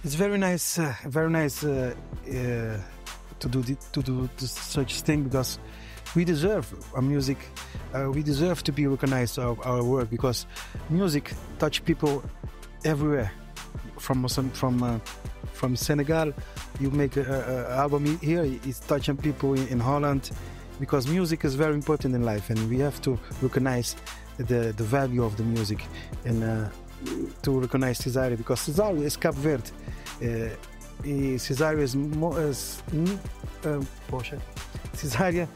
It's very nice, to do such thing because we deserve our music. We deserve to be recognized our work because music touch people everywhere. From Senegal, you make an album here. It's touching people in Holland because music is very important in life, and we have to recognize the value of the music and to recognize Cesaria because Cesaria is Cape Verde. Cesaria Cesaria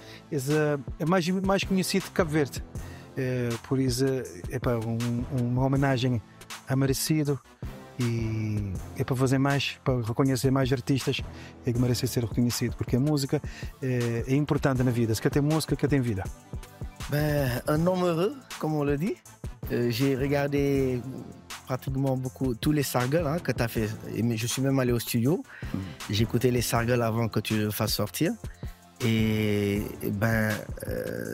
é mais conhecido que Cabo Verde. Por isso é para uma homenagem a merecido e é para fazer mais, para reconhecer mais artistas que merecem ser reconhecidos, porque a música é importante na vida. Se quer ter música, quer ter vida. Un homme heureux, comme on le dit. J'ai regardé pratiquement tous les Sargals que tu as fait. Je suis même allé au studio. J'ai écouté les Sargals avant que tu le fasses sortir. Et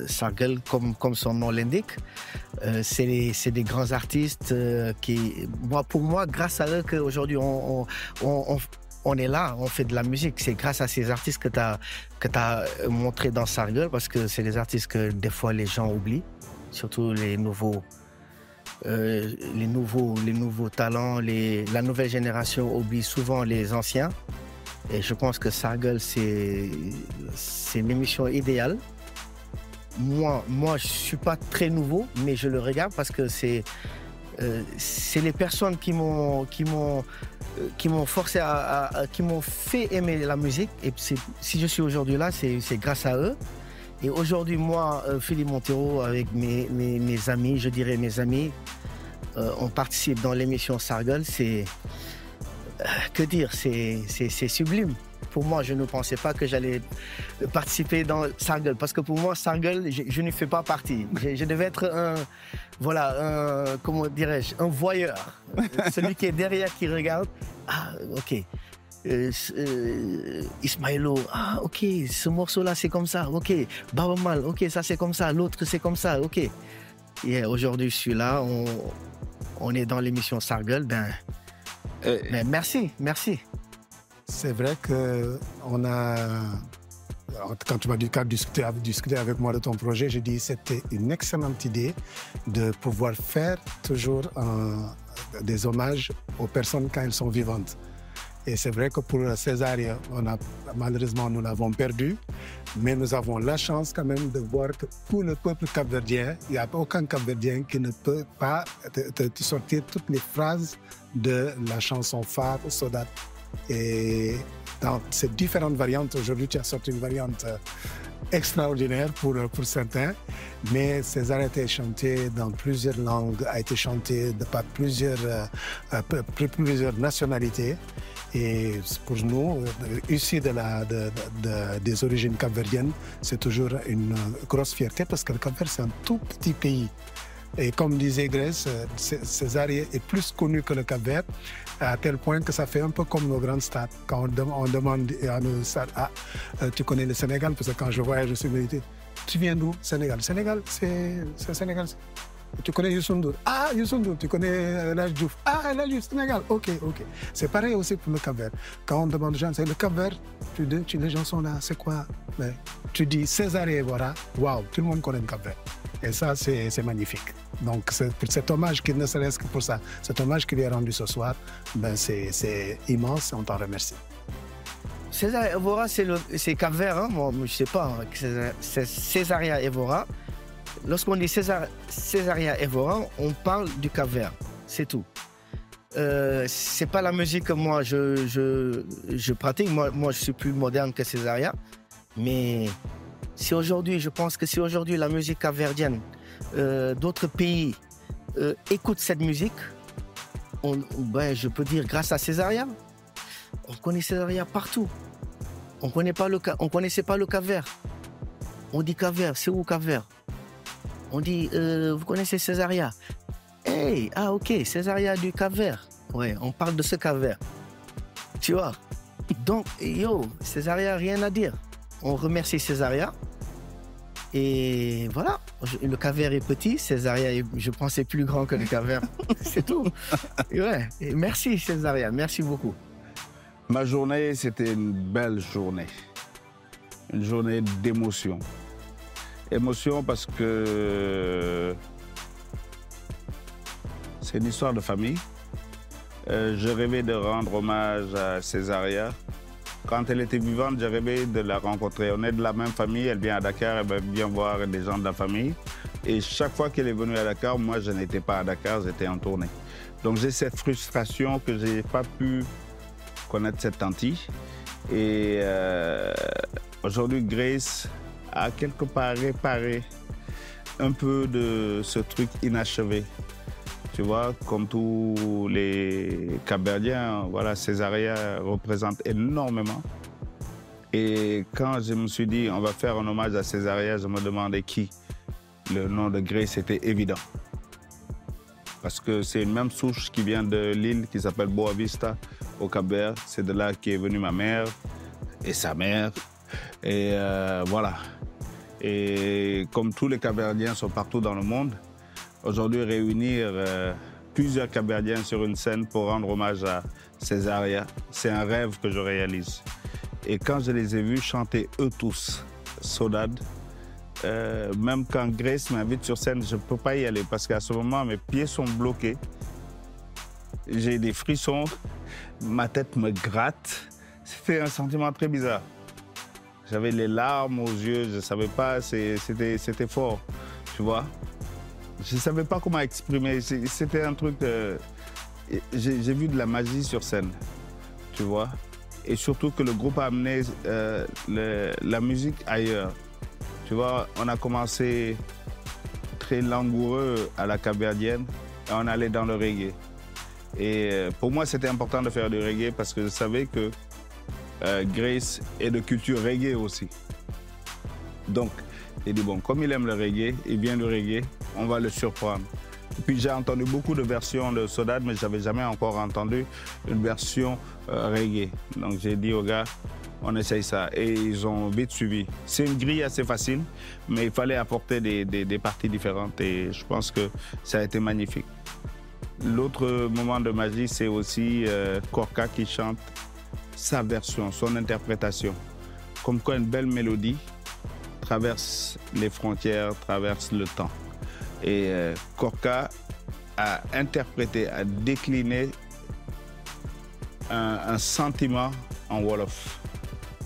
Sargal, comme son nom l'indique, c'est des grands artistes qui, pour moi, grâce à eux qu'aujourd'hui on est là, on fait de la musique. C'est grâce à ces artistes que tu as montré dans Sargal, parce que c'est des artistes que des fois les gens oublient, surtout les nouveaux talents, la nouvelle génération oublie souvent les anciens. Et je pense que Sargal, c'est l'émission idéale. Moi, je suis pas très nouveau, mais je le regarde parce que c'est les personnes qui m'ont forcé qui m'ont fait aimer la musique. Et si je suis aujourd'hui là, c'est grâce à eux. Et aujourd'hui, moi, Philippe Montero, avec mes amis, je dirais mes amis, on participe dans l'émission Sargal. Que dire, c'est sublime. Pour moi, je ne pensais pas que j'allais participer dans Sargal, parce que pour moi, Sargal, je ne fais pas partie. Je devais être comment dirais-je, un voyeur. Celui qui est derrière, qui regarde. Ah, ok. Ismaëlo, ah, ok, ce morceau-là, c'est comme ça, ok. Baba Mal, ok, ça c'est comme ça, l'autre c'est comme ça, ok. Et aujourd'hui, je suis là, on est dans l'émission Sargal, mais merci. C'est vrai que quand tu m'as dit discuter avec moi de ton projet, j'ai dit que c'était une excellente idée de pouvoir faire toujours des hommages aux personnes quand elles sont vivantes. Et c'est vrai que pour Cesaria, malheureusement, nous l'avons perdu, mais nous avons la chance quand même de voir que pour le peuple capverdien, il n'y a aucun capverdien qui ne peut pas te sortir toutes les phrases de la chanson phare Sodat. Et dans ces différentes variantes, aujourd'hui tu as sorti une variante extraordinaire pour certains, mais Cesaria a été chanté dans plusieurs langues, a été chanté par plusieurs nationalités. Et pour nous, issus des origines capverdiennes, c'est toujours une grosse fierté parce que le Cap-Vert, c'est un tout petit pays. Et comme disait Grèce, Cesaria est plus connu que le Cap-Vert, à tel point que ça fait un peu comme nos grandes stars. Quand on demande à nos stars, tu connais le Sénégal, parce que quand je voyage, je suis militaire. Tu viens d'où? Sénégal. Sénégal, c'est Sénégal. Tu connais Youssou N'Dour? Ah, Youssou N'Dour. Tu connais El Hadj Diouf? Ah, El Hadj Diouf, Sénégal. Ok. C'est pareil aussi pour le Cap-Vert. Quand on demande aux gens, c'est le Cap-Vert, les gens sont là, c'est quoi? Mais tu dis Cesaria Evora, waouh, tout le monde connaît le Cap-Vert. Et ça, c'est magnifique. Donc, pour cet hommage, qui ne serait-ce que pour ça, cet hommage qui lui est rendu ce soir, c'est immense et on t'en remercie. Cesaria Evora, c'est Cap-Vert, hein? Moi, je ne sais pas. C'est Cesaria Evora. Lorsqu'on dit Cesaria Evora, on parle du Cap-Vert. C'est tout. C'est pas la musique que moi je pratique. Moi, je suis plus moderne que Cesaria. Mais si aujourd'hui, je pense que si aujourd'hui la musique capverdienne, d'autres pays écoutent cette musique, je peux dire grâce à Cesaria, on connaît Cesaria partout. On connaissait pas le Cap-Vert. On dit Cap-Vert, c'est où Cap-Vert? On dit, vous connaissez Cesaria? Hey, ah ok, Cesaria du Cap-Vert. Ouais, on parle de ce Cap-Vert. Tu vois? Donc, Cesaria, rien à dire. On remercie Cesaria. Et voilà, le Cap-Vert est petit, Cesaria, je pense, est plus grand que le Cap-Vert. C'est tout. Et ouais, et merci Cesaria, merci beaucoup. Ma journée, c'était une belle journée. Une journée d'émotion. Émotion parce que c'est une histoire de famille. Je rêvais de rendre hommage à Césaria. Quand elle était vivante, j'ai rêvé de la rencontrer. On est de la même famille, elle vient à Dakar, elle va bien voir des gens de la famille. Et chaque fois qu'elle est venue à Dakar, moi je n'étais pas à Dakar, j'étais en tournée. Donc j'ai cette frustration que je n'ai pas pu connaître cette tante. Et aujourd'hui, Grace a quelque part réparé un peu de ce truc inachevé. Tu vois, comme tous les Cap-Verdiens, voilà, Césaria représente énormément. Et quand je me suis dit, on va faire un hommage à Césaria, je me demandais qui. Le nom de Grace était évident. Parce que c'est une même souche qui vient de l'île qui s'appelle Boa Vista, au Cap-Vert. C'est de là qu'est venue ma mère et sa mère. Et voilà. Et comme tous les Cap-Verdiens sont partout dans le monde, aujourd'hui, réunir plusieurs Cap-Verdiens sur une scène pour rendre hommage à Césaria, c'est un rêve que je réalise. Et quand je les ai vus chanter eux tous, Saudade, même quand Grace m'invite sur scène, je ne peux pas y aller parce qu'à ce moment, mes pieds sont bloqués. J'ai des frissons, ma tête me gratte. C'était un sentiment très bizarre. J'avais les larmes aux yeux, je ne savais pas, c'était fort, tu vois. Je ne savais pas comment exprimer. C'était un truc... j'ai vu de la magie sur scène, tu vois. Et surtout que le groupe a amené la musique ailleurs. Tu vois, on a commencé très langoureux à la Cap-Verdienne et on allait dans le reggae. Et pour moi, c'était important de faire du reggae parce que je savais que Grace est de culture reggae aussi. Donc, j'ai dit, bon, comme il aime le reggae, il vient du reggae, on va le surprendre. Et puis j'ai entendu beaucoup de versions de Saudade, mais je n'avais jamais encore entendu une version reggae. Donc j'ai dit aux gars, on essaye ça. Et ils ont vite suivi. C'est une grille assez facile, mais il fallait apporter des parties différentes et je pense que ça a été magnifique. L'autre moment de magie, c'est aussi Korka qui chante sa version, son interprétation. Comme quoi une belle mélodie traverse les frontières, traverse le temps. Et Korka a interprété, a décliné un sentiment en Wolof.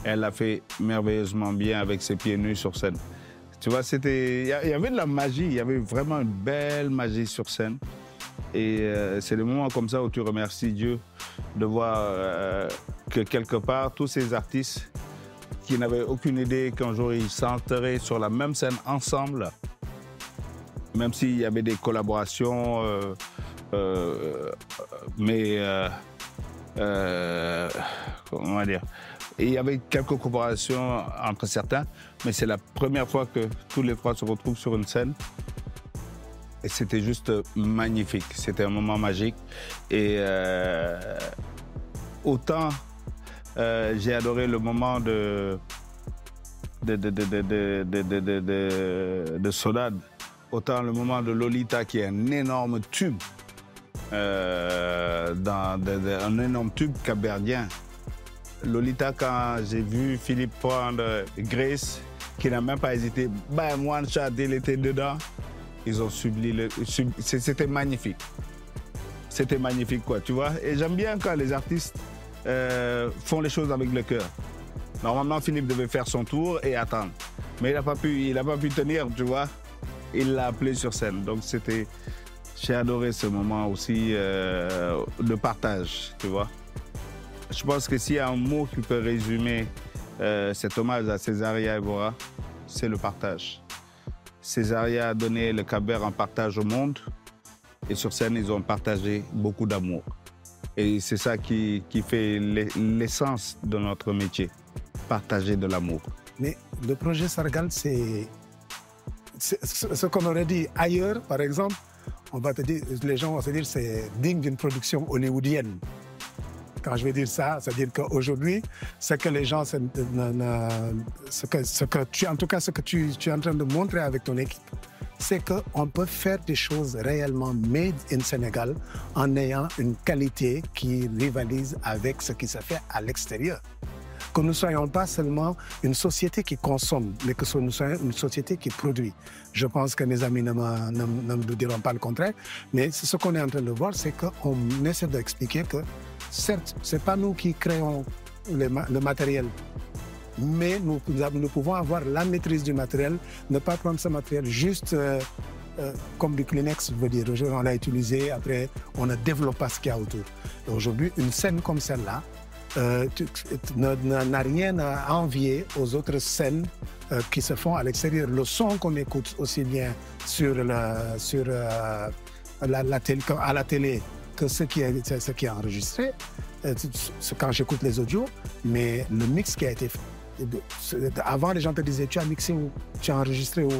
Elle l'a fait merveilleusement bien avec ses pieds nus sur scène. Tu vois, il y avait de la magie, il y avait vraiment une belle magie sur scène. Et c'est des moments comme ça où tu remercies Dieu de voir que quelque part, tous ces artistes qui n'avaient aucune idée qu'un jour ils s'enterraient sur la même scène ensemble, même s'il y avait des collaborations, mais comment dire, et il y avait quelques collaborations entre certains, mais c'est la première fois que tous les trois se retrouvent sur une scène. Et c'était juste magnifique, c'était un moment magique. Et autant j'ai adoré le moment de Saudade, autant le moment de Lolita qui est un énorme tube, un énorme tube capverdien. Lolita, quand j'ai vu Philippe prendre Grace, qui n'a même pas hésité, ben moi, il était dedans. Ils ont subi c'était magnifique. C'était magnifique, quoi, tu vois. Et j'aime bien quand les artistes font les choses avec le cœur. Normalement, Philippe devait faire son tour et attendre. Mais il n'a pas pu tenir, tu vois. Il l'a appelé sur scène. Donc, j'ai adoré ce moment aussi de partage, tu vois. Je pense que s'il y a un mot qui peut résumer cet hommage à Césaria Evora, c'est le partage. Césaria a donné le Cap-Vert en partage au monde et sur scène, ils ont partagé beaucoup d'amour. Et c'est ça qui fait l'essence de notre métier, partager de l'amour. Mais le projet Sargal, c'est ce qu'on aurait dit ailleurs, par exemple, on va te dire, les gens vont se dire que c'est digne d'une production hollywoodienne. Quand je vais dire ça, c'est-à-dire qu'aujourd'hui, ce que les gens, ce que tu es en train de montrer avec ton équipe, c'est qu'on peut faire des choses réellement made in Sénégal en ayant une qualité qui rivalise avec ce qui se fait à l'extérieur. Que nous ne soyons pas seulement une société qui consomme, mais que nous soyons une société qui produit. Je pense que mes amis ne me diront pas le contraire, mais ce qu'on est en train de voir, c'est qu'on essaie d'expliquer que, certes, ce n'est pas nous qui créons le matériel, mais nous pouvons avoir la maîtrise du matériel, ne pas prendre ce matériel juste comme du Kleenex, je veux dire. On l'a utilisé, après on ne développe pas ce qu'il y a autour. Et aujourd'hui, une scène comme celle-là n'a rien à envier aux autres scènes qui se font à l'extérieur. Le son qu'on écoute aussi bien à la télé que ce qui est enregistré, quand j'écoute les audios, mais le mix qui a été fait. Avant, les gens te disaient, tu as mixé ou tu as enregistré ou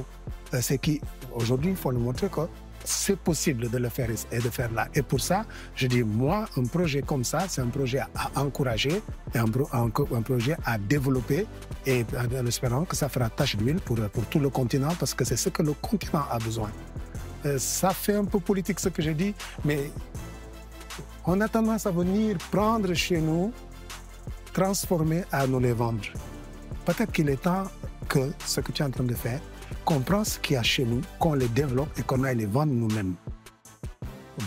c'est qui. Aujourd'hui, il faut le montrer que c'est possible de le faire et de faire là. Et pour ça, je dis, moi, un projet comme ça, c'est un projet à encourager, et un projet à développer, et en espérant que ça fera tache d'huile pour tout le continent, parce que c'est ce que le continent a besoin. Ça fait un peu politique ce que je dis, mais on a tendance à venir prendre chez nous, transformer, à nous les vendre. Peut-être qu'il est temps que ce que tu es en train de faire, qu'on prenne ce qu'il y a chez nous, qu'on les développe et qu'on aille les vendre nous-mêmes.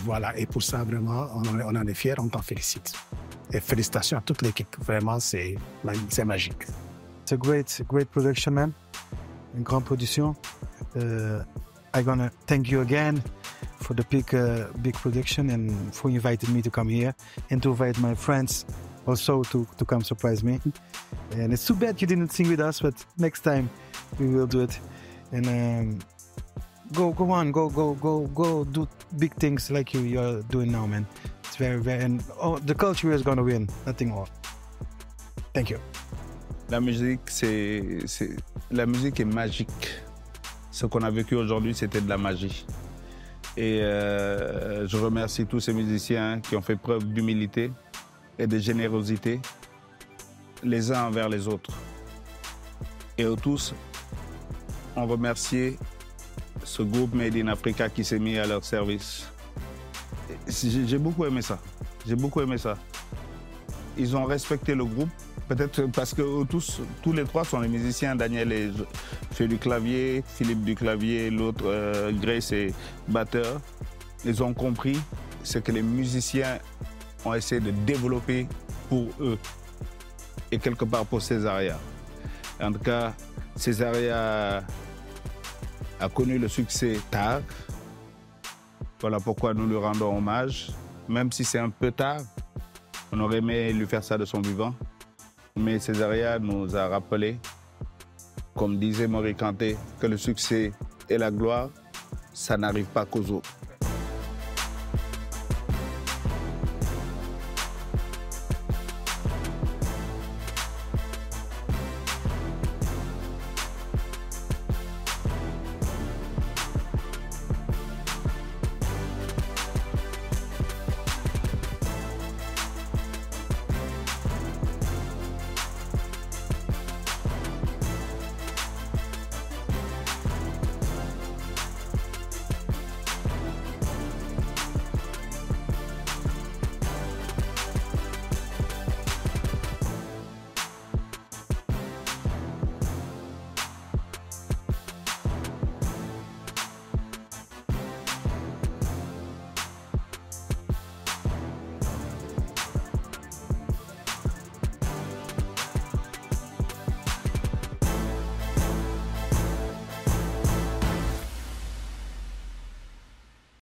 Voilà, et pour ça, vraiment, on en est fiers, on t'en félicite. Et félicitations à toute l'équipe, vraiment, c'est magique. It's a great production, man. Une grande production. I'm gonna thank you again for the big production and for inviting me to come here and to invite my friends also to come surprise me. And it's too bad you didn't sing with us, but next time we will do it. And go on, go do big things like you're doing now, man. It's very, and the culture is gonna win, nothing more. Thank you. La musique, la musique est magique. Ce qu'on a vécu aujourd'hui, c'était de la magie. Et je remercie tous ces musiciens qui ont fait preuve d'humilité et de générosité les uns envers les autres. Et eux tous ont remercié ce groupe Made in Africa qui s'est mis à leur service. J'ai beaucoup aimé ça. J'ai beaucoup aimé ça. Ils ont respecté le groupe, peut-être parce que tous les trois sont des musiciens. Daniel fait du clavier, Philippe du clavier, l'autre, Grace est batteur. Ils ont compris ce que les musiciens ont essayé de développer pour eux et quelque part pour Césaria. En tout cas, Césaria a connu le succès tard. Voilà pourquoi nous lui rendons hommage. Même si c'est un peu tard, on aurait aimé lui faire ça de son vivant. Mais Césaria nous a rappelé, comme disait Mori Kanté, que le succès et la gloire, ça n'arrive pas qu'aux autres.